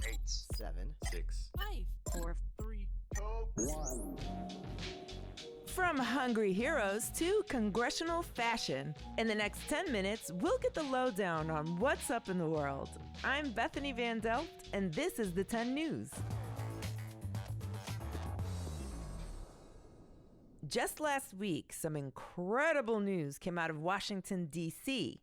8, 7, 6, 5, 4, 3, 2, 1. From hungry heroes to congressional fashion. In the next 10 minutes, we'll get the lowdown on what's up in the world. I'm Bethany Van Delft, and this is the 10 News. Just last week, some incredible news came out of Washington, D.C.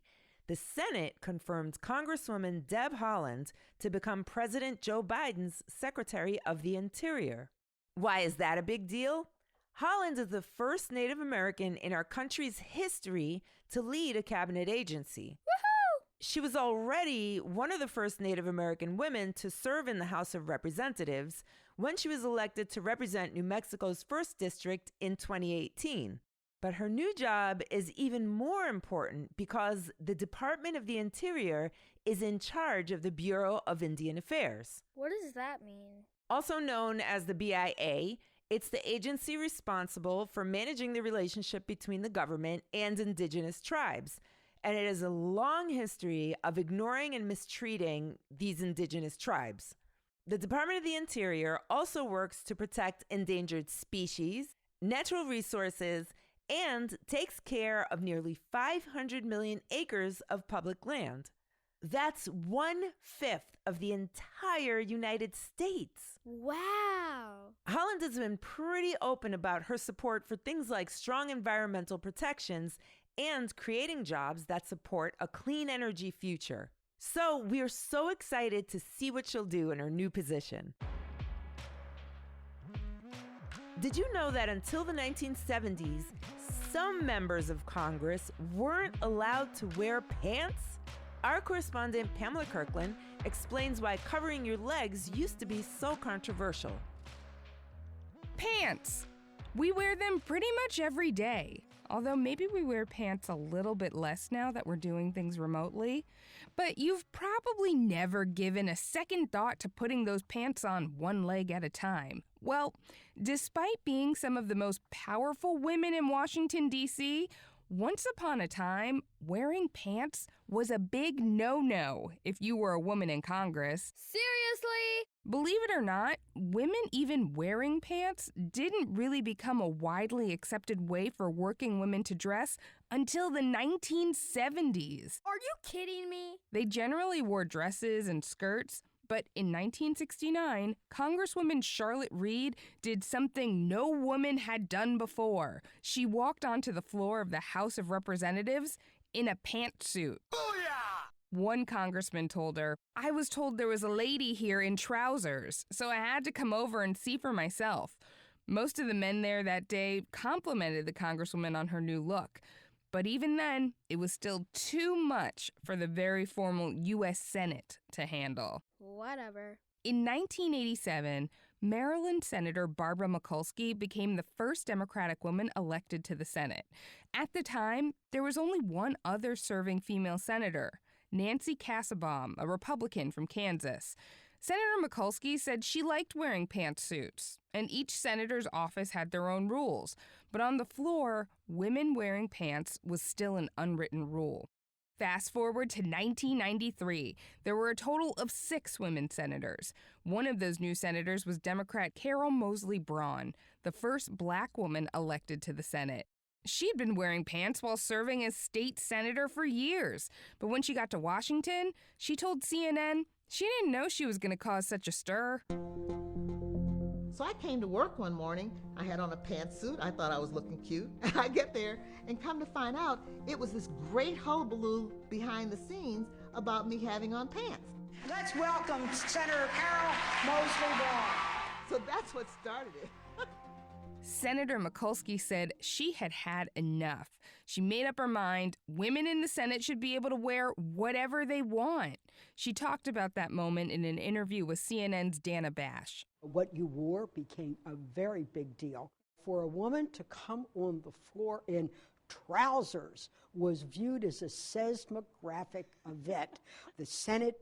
The Senate confirmed Congresswoman Deb Haaland to become President Joe Biden's Secretary of the Interior. Why is that a big deal? Holland is the first Native American in our country's history to lead a cabinet agency. Woohoo! She was already one of the first Native American women to serve in the House of Representatives when she was elected to represent New Mexico's 1st District in 2018. But her new job is even more important because the Department of the Interior is in charge of the Bureau of Indian Affairs. What does that mean? Also known as the BIA, it's the agency responsible for managing the relationship between the government and indigenous tribes. And it has a long history of ignoring and mistreating these indigenous tribes. The Department of the Interior also works to protect endangered species, natural resources, and takes care of nearly 500 million acres of public land. That's 1/5 of the entire United States. Wow! Holland has been pretty open about her support for things like strong environmental protections and creating jobs that support a clean energy future. So we're so excited to see what she'll do in her new position. Did you know that until the 1970s, some members of Congress weren't allowed to wear pants? Our correspondent Pamela Kirkland explains why covering your legs used to be so controversial. Pants! We wear them pretty much every day. Although maybe we wear pants a little bit less now that we're doing things remotely. But you've probably never given a second thought to putting those pants on one leg at a time. Well, despite being some of the most powerful women in Washington, D.C., once upon a time, wearing pants was a big no-no if you were a woman in Congress. Seriously? Believe it or not, women even wearing pants didn't really become a widely accepted way for working women to dress until the 1970s. Are you kidding me? They generally wore dresses and skirts, but in 1969, Congresswoman Charlotte Reed did something no woman had done before. She walked onto the floor of the House of Representatives in a pantsuit. Booyah! One congressman told her, "I was told there was a lady here in trousers, so I had to come over and see for myself." Most of the men there that day complimented the congresswoman on her new look. But even then, it was still too much for the very formal U.S. Senate to handle. Whatever. In 1987, Maryland Senator Barbara Mikulski became the first Democratic woman elected to the Senate. At the time, there was only one other serving female senator, Nancy Kassebaum, a Republican from Kansas. Senator Mikulski said she liked wearing pantsuits, and each senator's office had their own rules. But on the floor, women wearing pants was still an unwritten rule. Fast forward to 1993. There were a total of 6 women senators. One of those new senators was Democrat Carol Mosley Braun, the first black woman elected to the Senate. She'd been wearing pants while serving as state senator for years. But when she got to Washington, she told CNN she didn't know she was going to cause such a stir. So I came to work one morning. I had on a pantsuit. I thought I was looking cute. I get there and come to find out it was this great hullabaloo behind the scenes about me having on pants. Let's welcome Senator Carol Mosley Braun. So that's what started it. Senator Mikulski said she had had enough. She made up her mind women in the Senate should be able to wear whatever they want. She talked about that moment in an interview with CNN's Dana Bash. What you wore became a very big deal. For a woman to come on the floor in trousers was viewed as a seismographic event. The Senate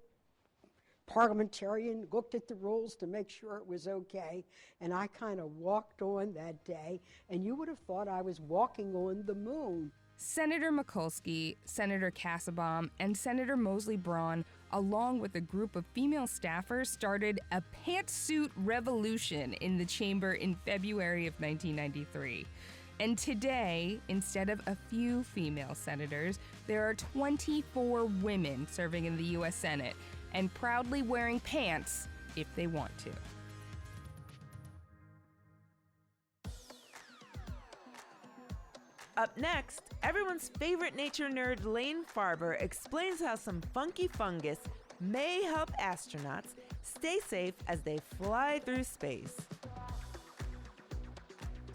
parliamentarian looked at the rules to make sure it was okay, and I kind of walked on that day, and you would have thought I was walking on the moon. Senator Mikulski, Senator Kassebaum, and Senator Mosley Braun along with a group of female staffers, started a Pantsuit Revolution in the chamber in February of 1993. And today, instead of a few female senators, there are 24 women serving in the U.S. Senate and proudly wearing pants if they want to. Up next, everyone's favorite nature nerd Lane Farber explains how some funky fungus may help astronauts stay safe as they fly through space.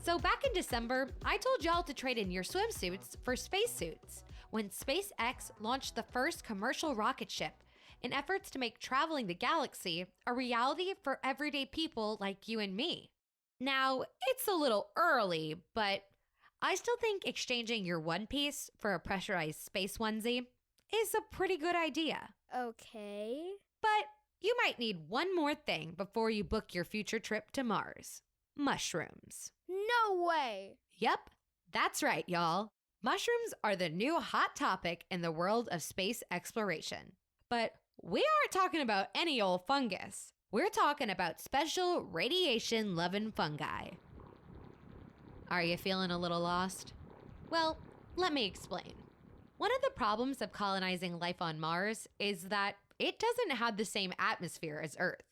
So back in December, I told y'all to trade in your swimsuits for spacesuits when SpaceX launched the first commercial rocket ship in efforts to make traveling the galaxy a reality for everyday people like you and me. Now, it's a little early, but I still think exchanging your one piece for a pressurized space onesie is a pretty good idea. Okay. But you might need one more thing before you book your future trip to Mars. Mushrooms. No way. Yep, that's right, y'all. Mushrooms are the new hot topic in the world of space exploration. But we aren't talking about any old fungus. We're talking about special radiation-loving fungi. Are you feeling a little lost? Well, let me explain. One of the problems of colonizing life on Mars is that it doesn't have the same atmosphere as Earth.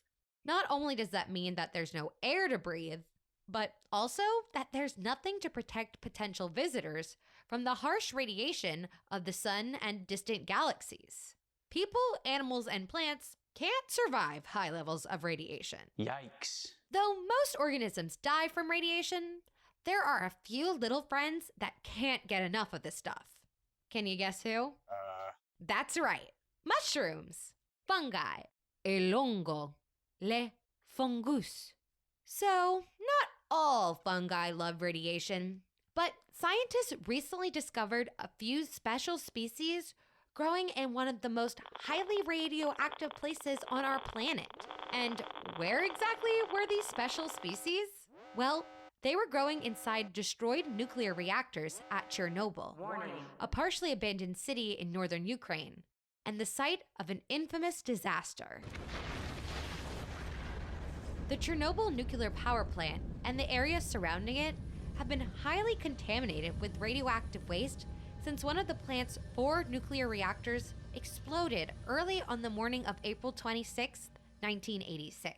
Not only does that mean that there's no air to breathe, but also that there's nothing to protect potential visitors from the harsh radiation of the sun and distant galaxies. People, animals, and plants can't survive high levels of radiation. Yikes. Though most organisms die from radiation, there are a few little friends that can't get enough of this stuff. Can you guess who? That's right. Mushrooms. Fungi. El hongo. Le fungus. So, not all fungi love radiation, but scientists recently discovered a few special species growing in one of the most highly radioactive places on our planet. And where exactly were these special species? Well, they were growing inside destroyed nuclear reactors at Chernobyl, a partially abandoned city in northern Ukraine, and the site of an infamous disaster. The Chernobyl nuclear power plant and the area surrounding it have been highly contaminated with radioactive waste since one of the plant's 4 nuclear reactors exploded early on the morning of April 26, 1986.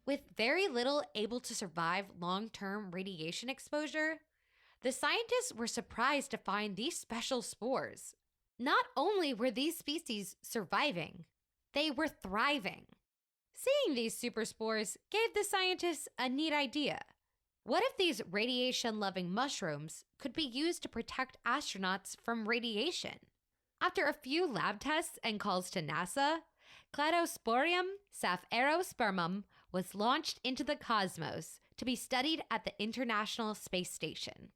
With very little able to survive long-term radiation exposure, the scientists were surprised to find these special spores. Not only were these species surviving, they were thriving. Seeing these super spores gave the scientists a neat idea. What if these radiation-loving mushrooms could be used to protect astronauts from radiation? After a few lab tests and calls to NASA, Cladosporium sapphirospermum was launched into the cosmos to be studied at the International Space Station.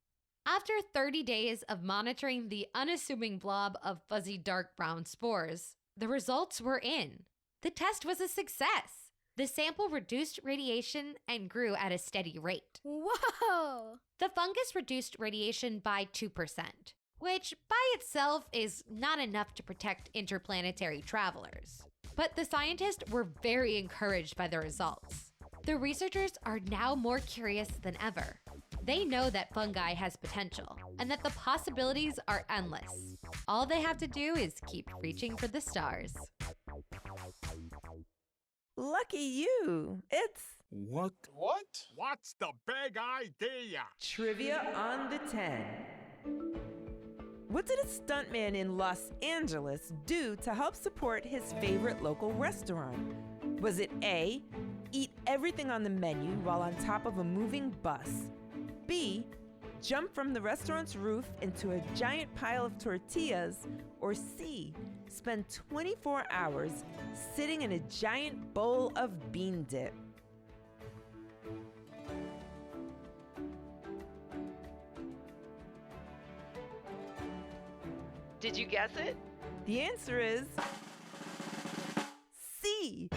After 30 days of monitoring the unassuming blob of fuzzy dark brown spores, the results were in. The test was a success. The sample reduced radiation and grew at a steady rate. Whoa! The fungus reduced radiation by 2%, which by itself is not enough to protect interplanetary travelers. But the scientists were very encouraged by the results. The researchers are now more curious than ever. They know that fungi has potential and that the possibilities are endless. All they have to do is keep reaching for the stars. Lucky you. It's What? What's the big idea? Trivia on the 10. What did a stuntman in Los Angeles do to help support his favorite local restaurant? Was it A, eat everything on the menu while on top of a moving bus? B, jump from the restaurant's roof into a giant pile of tortillas? Or C, spend 24 hours sitting in a giant bowl of bean dip? Did you guess it? The answer is C.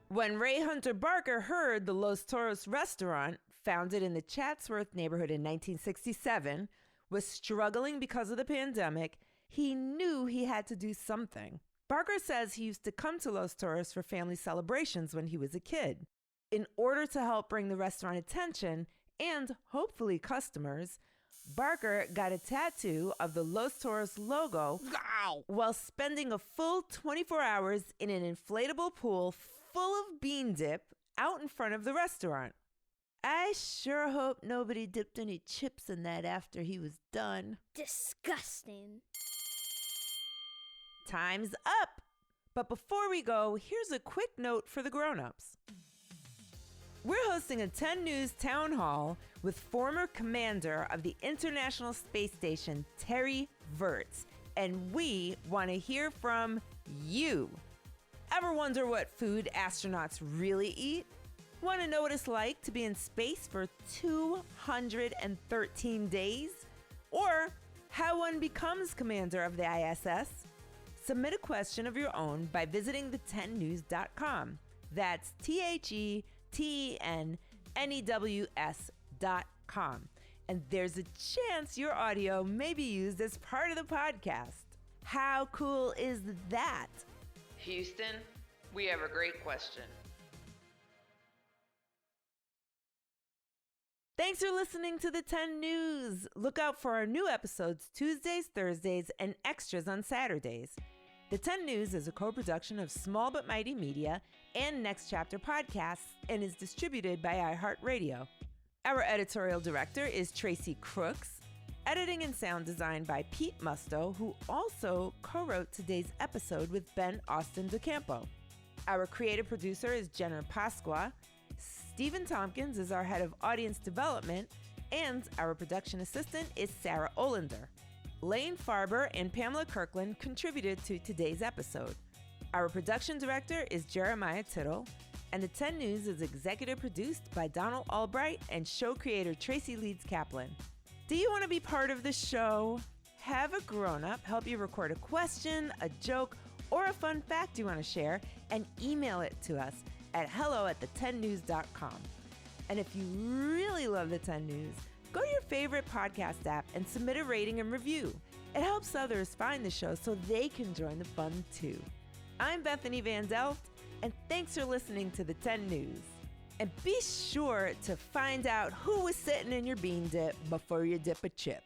When Ray Hunter Barker heard the Los Toros restaurant, founded in the Chatsworth neighborhood in 1967, was struggling because of the pandemic, he knew he had to do something. Barker says he used to come to Los Toros for family celebrations when he was a kid. In order to help bring the restaurant attention and hopefully customers, Barker got a tattoo of the Los Toros logo while spending a full 24 hours in an inflatable pool full of bean dip out in front of the restaurant. I sure hope nobody dipped any chips in that after he was done. Disgusting. Time's up! But before we go, here's a quick note for the grown-ups. We're hosting a 10 News town hall with former commander of the International Space Station, Terry Virts, and we want to hear from you. Ever wonder what food astronauts really eat? Want to know what it's like to be in space for 213 days? Or how one becomes commander of the ISS? Submit a question of your own by visiting the10news.com. That's TheTennews.com. And there's a chance your audio may be used as part of the podcast. How cool is that? Houston, we have a great question. Thanks for listening to the 10 News. Look out for our new episodes Tuesdays, Thursdays, and extras on Saturdays. The 10 News is a co-production of Small But Mighty Media and Next Chapter Podcasts and is distributed by iHeartRadio. Our editorial director is Tracy Crooks. Editing and sound design by Pete Musto, who also co-wrote today's episode with Ben Austin DeCampo. Our creative producer is Jenner Pasqua. Stephen Tompkins is our head of audience development, and our production assistant is Sarah Olander. Lane Farber and Pamela Kirkland contributed to today's episode. Our production director is Jeremiah Tittle, and the 10 News is executive produced by Donald Albright and show creator Tracy Leeds Kaplan. Do you want to be part of the show? Have a grown-up help you record a question, a joke, or a fun fact you want to share, and email it to us at hello@the10news.com. And if you really love the 10 News, go to your favorite podcast app and submit a rating and review. It helps others find the show so they can join the fun too. I'm Bethany Van Delft, and thanks for listening to the 10 News. And be sure to find out who was sitting in your bean dip before you dip a chip.